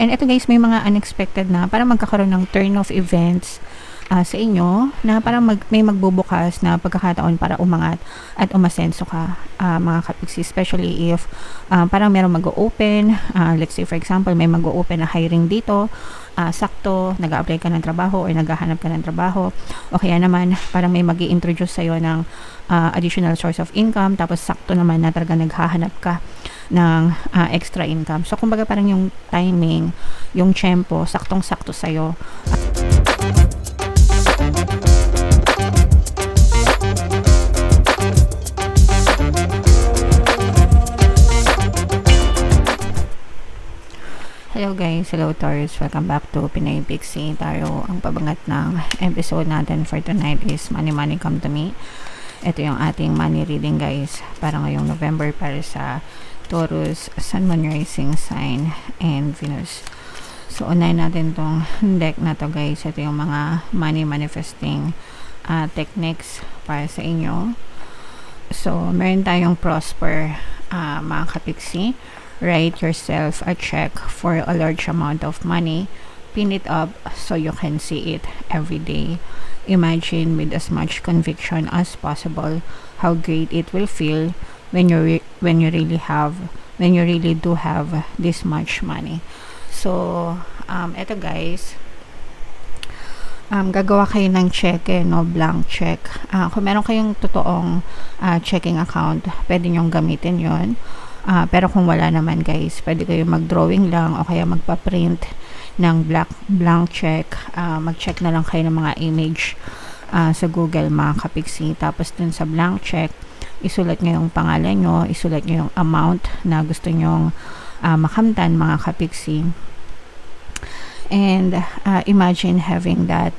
And ito guys, may mga unexpected na parang magkakaroon ng turn of events sa inyo na parang may magbubukas na pagkakataon para umangat at umasenso ka, mga kapiksi, especially if parang merong mag-o-open, let's say for example may mag-o-open na hiring dito, sakto nag-a-apply ka ng trabaho or naghahanap ka ng trabaho, o kaya naman parang may mag-i-introduce sa'yo ng additional source of income, tapos sakto naman na talaga naghahanap ka ng extra income. So kumbaga parang yung timing, yung tempo, saktong-sakto sa'yo. Hello guys, hello Taurus, welcome back to Pinay Pixie Tarot. Ang pabangat ng episode natin for tonight is Money Money Come to Me. Ito yung ating money reading guys, para ngayong November para sa Taurus, Sun, Moon, Rising Sign, and Venus. So unahin natin tong deck na to guys. Ito yung mga money manifesting techniques para sa inyo. So meron tayong prosper, mga kapiksi. Write yourself a check for a large amount of money. Pin it up so you can see it every day. Imagine with as much conviction as possible how great it will feel when you really do have this much money. So, eto guys, gagawa kayo ng check, no, blank check. Kung meron kayong totoong checking account, pwede nyong gamitin yon. Pero kung wala naman guys, pwede kayo mag-drawing lang o kaya magpa-print ng blank check. Mag-check na lang kayo ng mga image sa Google, mga kapiksi. Tapos dun sa blank check, isulat nyo yung pangalan nyo, isulat nyo yung amount na gusto nyong makamtan, mga kapiksi. And imagine having that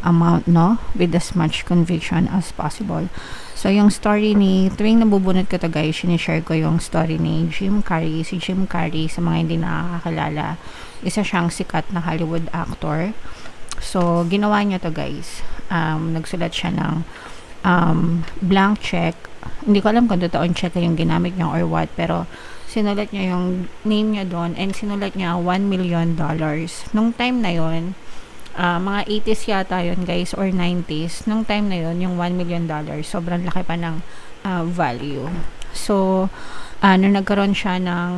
amount, no, with as much conviction as possible. So yung story ni, tuwing nabubunot ko to guys, sinishare ko yung story ni Jim Carrey. Si Jim Carrey, sa mga hindi nakakakilala, isa siyang sikat na Hollywood actor. So ginawa niya to guys, nagsulat siya ng blank check. Hindi ko alam kung totoong check yung ginamit niya or what, pero sinulat niya yung name niya doon, and sinulat niya $1 million. Nung time na yon, mga 80s yata yun guys, or 90s. Nung time na yun, yung $1 million, sobrang laki pa ng value. So, nung nagkaroon siya ng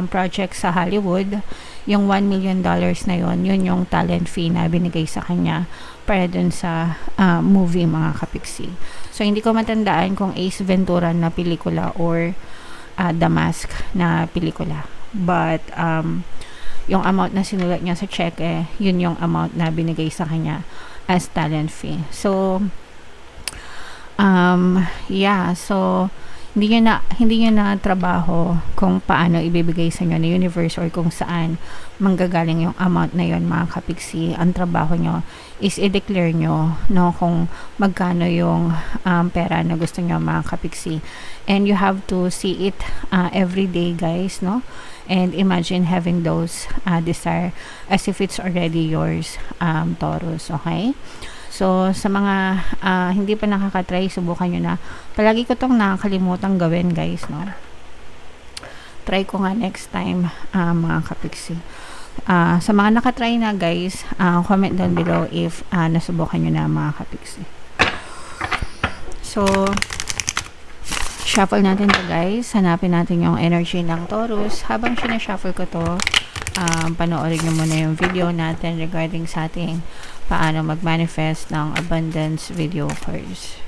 project sa Hollywood, yung $1 million na yun, yun yung talent fee na binigay sa kanya para dun sa movie, mga kapiksi. So, hindi ko matandaan kung Ace Ventura na pelikula or The Mask na pelikula. But, yung amount na sinulat niya sa check, yun yung amount na binigay sa kanya as talent fee. So, yeah, so hindi niya na trabaho kung paano ibibigay sa inyo ng universe or kung saan manggagaling yung amount na yun, mga kapiksi. Ang trabaho nyo is i-declare nyo, no, kung magkano yung pera na gusto nyo, mga kapiksi. And you have to see it every day guys, no? And imagine having those desire as if it's already yours, Taurus, okay? So, sa mga hindi pa nakakatry, subukan nyo na. Palagi ko tong nakakalimutan gawin guys, no? Try ko nga next time, mga kapiksi. Sa mga nakatry na guys, comment down below if nasubukan nyo na, mga kapiksi. So, shuffle natin to guys. Hanapin natin yung energy ng Taurus. Habang sinashuffle ko to, panoorin nyo muna yung video natin regarding sa ating paano mag-manifest ng abundance video first.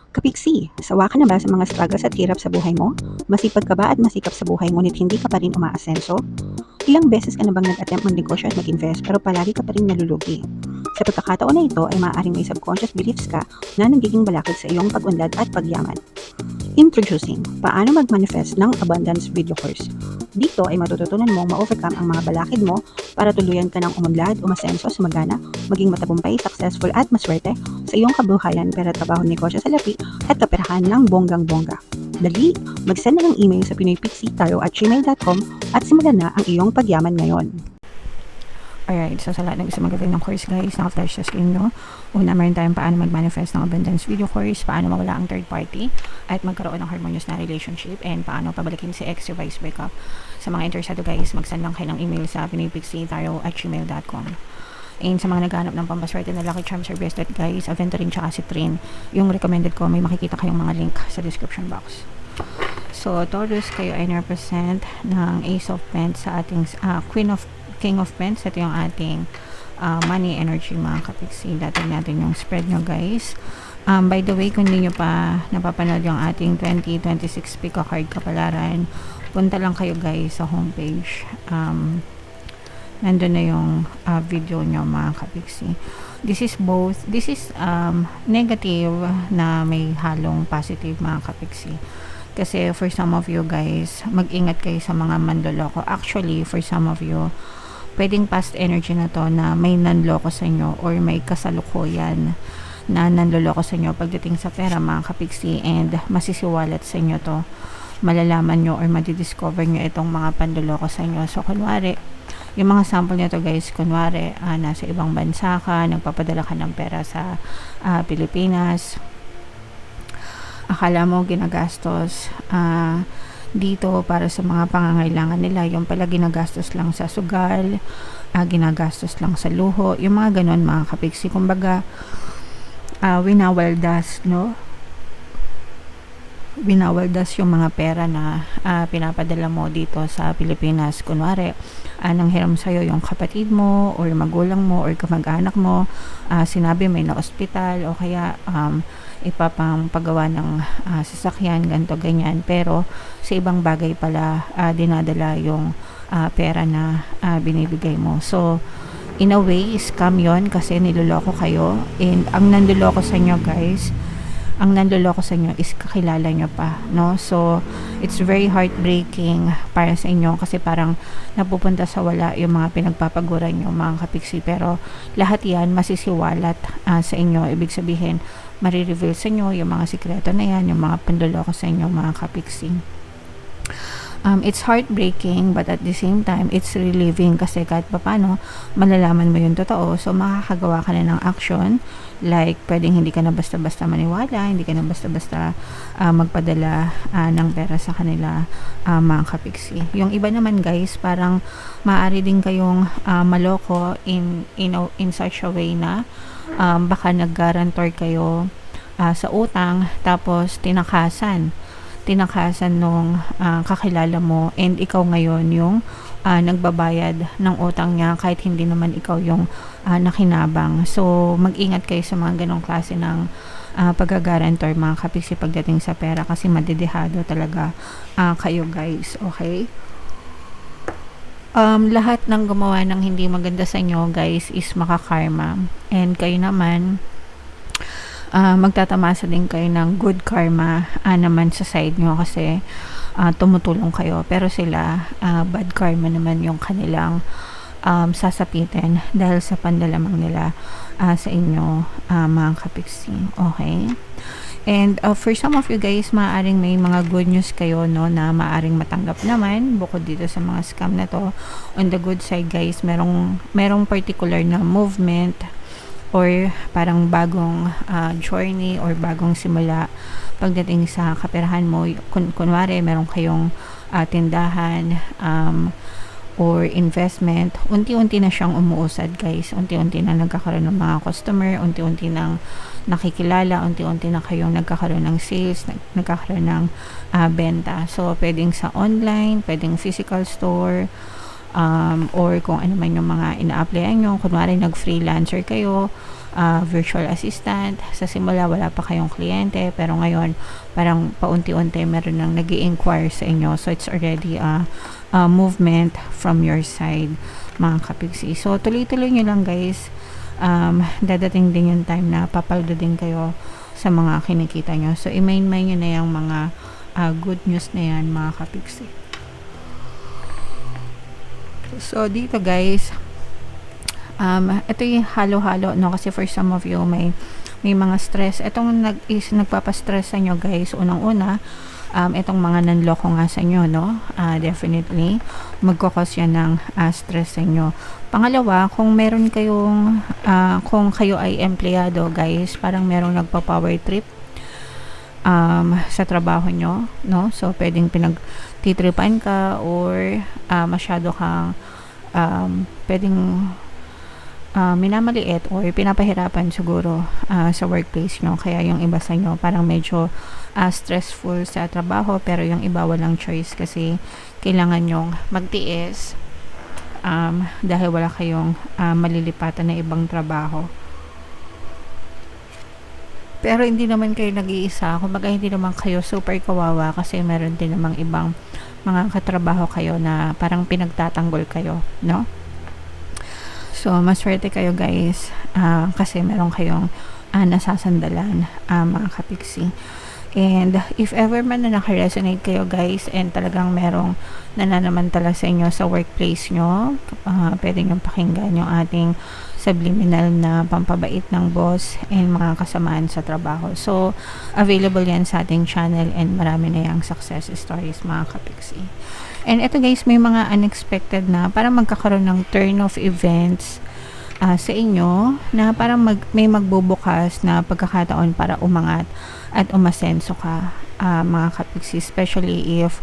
Kapiksi, sawa ka na ba sa mga struggles at hirap sa buhay mo? Masipag ka ba at masikap sa buhay ngunit hindi ka pa rin umaasenso? Ilang beses ka na bang nag-attempt magnegosyo at mag-invest pero palagi ka pa rin nalulugi? Sa pagkakataon na ito ay maaaring may subconscious beliefs ka na nagiging balakid sa iyong pag-unlad at pagyaman. Introducing, paano mag-manifest ng abundance video course. Dito ay matututunan mong ma-overcome ang mga balakid mo para tuluyan ka ng umunlad, umasenso, sumagana, maging matagumpay, successful at maswerte sa iyong kabuhayan, pera, trabaho, negosyo sa lapi at kaperahan ng bonggang-bongga. Dali, mag-send na ng email sa pinoypixie@gmail.com at simulan na ang iyong pagyaman ngayon. Alright, so sa lahat ng gusto magaling ng course guys, naka-flash sa screen nyo. Una, meron tayong paano mag-manifest ng abundance video course, paano mawala ang third party, at magkaroon ng harmonious na relationship, and paano pabalikin si ex revised breakup. Sa mga interesado guys, mag-send lang kayo ng email sa pinipixie.tarot@gmail.com. And sa mga naghahanap ng pampaswerte na Lucky Charms or Bracelet guys, Aventurine tsaka Citrine, yung recommended ko, may makikita kayong mga link sa description box. So, Taurus, kayo ay represent ng Ace of Pentacles sa ating King of Pentacles. Ito yung ating money energy mga kapiksi. Dating natin yung spread nyo guys. By the way, kung hindi nyo pa napapanood yung ating 2026 Pico Card Kapalaran, punta lang kayo guys sa homepage. Nandun na yung video nyo mga kapiksi. This is negative na may halong positive mga kapiksi. Kasi for some of you guys, mag-ingat kayo sa mga manloloko. Actually, for some of you, pwedeng past energy na to na may nanloko sa inyo or may kasalukuyan na nanloloko sa inyo pagdating sa pera mga kapiksi, and masisiwalat sa inyo to. Malalaman nyo or madidiscover nyo itong mga panloloko sa inyo. So, kunwari, yung mga sample nyo to guys, kunwari, nasa ibang bansa ka, nagpapadala ka ng pera sa Pilipinas, akala mo ginagastos dito para sa mga pangangailangan nila, yung pala ginagastos lang sa sugal, ginagastos lang sa luho, yung mga ganon mga kapiksi. Kumbaga, winawaldas, no? Winawaldas yung mga pera na pinapadala mo dito sa Pilipinas. Kunwari, nanghiram sa'yo yung kapatid mo or magulang mo or kamag-anak mo, sinabi may na-hospital o kaya ipapangpagawa ng sasakyan, ganto ganyan, pero sa ibang bagay pala dinadala yung pera na binibigay mo. So in a way, scam yon kasi niloloko kayo, and ang nandoloko sa inyo guys, ang nandoloko sa inyo is kakilala nyo pa, no? So it's very heartbreaking para sa inyo kasi parang napupunta sa wala yung mga pinagpapaguran nyo mga kapiksi, pero lahat yan masisiwalat sa inyo. Ibig sabihin, marireveal sa inyo yung mga sikreto na yan, yung mga pandoloko sa inyo mga kapiksi. It's heartbreaking, but at the same time, it's relieving kasi kahit paano malalaman mo yung totoo. So, makakagawa ka na ng action. Like, pwedeng hindi ka na basta-basta maniwala, hindi ka na basta-basta magpadala ng pera sa kanila mga kapiksi. Yung iba naman guys, parang maaari din kayong maloko in such a way na baka nag-guarantor kayo sa utang, tapos tinakasan nung kakilala mo, and ikaw ngayon yung nagbabayad ng utang niya kahit hindi naman ikaw yung nakinabang. So mag-ingat kayo sa mga ganong klase ng pag-guarantor mga kapiksi pagdating sa pera, kasi madidehado talaga kayo guys, okay? Lahat ng gumawa ng hindi maganda sa inyo guys is makakarma, and kayo naman magtatamasa din kayo ng good karma naman sa side nyo kasi tumutulong kayo, pero sila bad karma naman yung kanilang sasapitin dahil sa pandalamang nila sa inyo mga kapiksi, okay? And for some of you guys, maaaring may mga good news kayo, no, na maaaring matanggap naman bukod dito sa mga scam na to. On the good side guys, merong particular na movement or parang bagong journey or bagong simula pagdating sa kaperahan mo. Kunwari meron kayong tindahan or investment, unti-unti na siyang umuusad guys, unti-unti na nagkakaroon ng mga customer, unti-unti nang nakikilala, unti-unti na kayong nagkakaroon ng sales, nagkakaroon ng benta. So pwedeng sa online, pwedeng physical store, or kung ano man yung mga ina-applyan nyo. Kunwari nag-freelancer kayo, virtual assistant, sa simula wala pa kayong kliyente, pero ngayon parang paunti-unti meron nang nag-i-inquire sa inyo. So it's already a movement from your side mga kapiksi. So tuloy-tuloy nyo lang guys. Dadating din yung time na papaldo din kayo sa mga kinikita nyo. So i-main-main nyo na yung mga good news na yan mga kapiksi. So dito guys, ito yung halo-halo, no, kasi for some of you may mga stress. Itong nagpapastress sa inyo guys, unang-una itong mga nanloko nga sa inyo, no? Definitely, magkakos yan ng stress sa inyo. Pangalawa, kung meron kayong, kung kayo ay empleyado, guys, parang merong nagpa-power trip sa trabaho nyo, no? So, pwedeng pinagtitripan ka or masyado kang pwedeng minamaliit or pinapahirapan siguro sa workplace nyo. Kaya yung iba sa inyo parang medyo stressful sa trabaho, pero yung iba walang choice kasi kailangan nyong magtiis dahil wala kayong malilipatan na ibang trabaho. Pero hindi naman kayo nag-iisa, kumbaga hindi naman kayo super kawawa kasi meron din namang ibang mga katrabaho kayo na parang pinagtatanggol kayo, no? So, maswerte kayo guys kasi meron kayong nasasandalan mga kapiksi. And if ever man na naka-resonate kayo guys and talagang merong nananamantala sa inyo sa workplace nyo, pwede nyo pakinggan yung ating subliminal na pampabait ng boss and mga kasamaan sa trabaho. So, available yan sa ating channel and marami na yung success stories mga kapiksi. And ito guys, may mga unexpected na parang magkakaroon ng turn of events sa inyo na parang may magbubukas na pagkakataon para umangat at umasenso ka mga kapiksi, especially if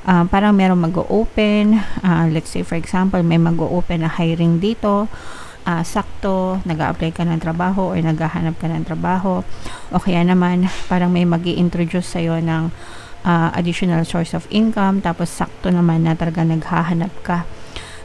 parang merong mag-o-open, let's say for example may mag-o-open na hiring dito, sakto nag-a-apply ka ng trabaho or naghahanap ka ng trabaho, o kaya naman parang may mag-i-introduce sa'yo ng additional source of income, tapos sakto naman na talaga naghahanap ka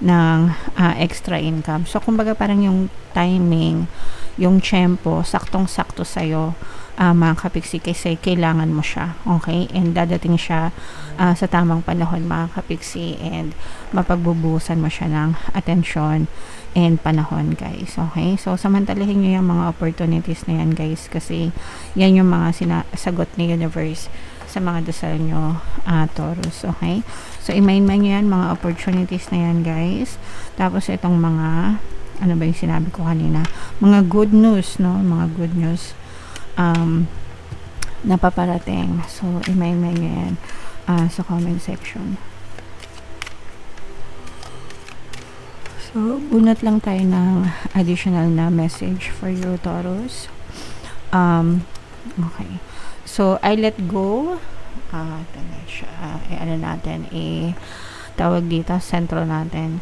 ng extra income. So, kumbaga parang yung timing, yung tempo, saktong-sakto sa'yo, mga kapiksi, kasi kailangan mo siya. Okay? And dadating siya sa tamang panahon, mga kapiksi, and mapagbubusan mo siya ng atensyon and panahon, guys. Okay? So, samantalahin nyo yung mga opportunities na yan, guys, kasi yan yung mga sinasagot ni universe sa mga dasal nyo, Taurus. Okay? So, i-mind nyo yan, mga opportunities na yan, guys. Tapos, itong mga, ano ba yung sinabi ko kanina? Mga good news, no? Mga good news na paparating. So, i-mind nyo yan sa comment section. So, bunot lang tayo ng additional na message for you, Taurus. Okay. So, I let go. Ano natin, tawag dito, sentro natin.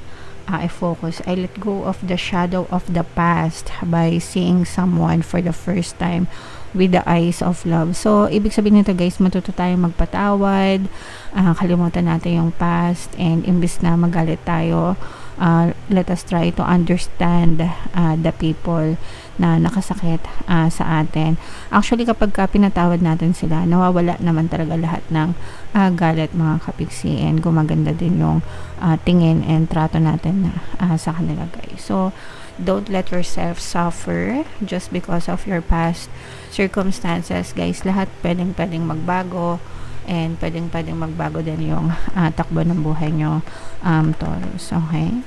I-focus. I let go of the shadow of the past by seeing someone for the first time with the eyes of love. So, ibig sabihin nito guys, matuto tayong magpatawad, kalimutan natin yung past, and imbis na magalit tayo, let us try to understand the people na nakasakit sa atin. Actually, kapag pinatawad natin sila, nawawala naman talaga lahat ng galit, mga kapiksi, and gumaganda din yung tingin and trato natin sa kanila, guys. So, don't let yourself suffer just because of your past circumstances, guys. Lahat pwedeng magbago, and pwedeng magbago din yung takbo ng buhay nyo, Taurus. Okay?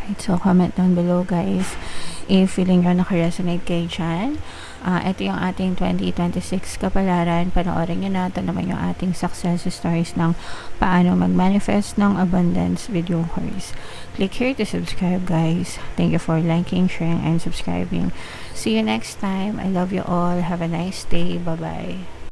Right, so comment down below, guys, if feeling nyo naka-resonate kayo dyan. Ito yung ating 2026 kapalaran. Panoorin nyo na. Ito naman yung ating success stories ng paano mag-manifest ng abundance video course. Click here to subscribe, guys. Thank you for liking, sharing, and subscribing. See you next time. I love you all. Have a nice day. Bye-bye.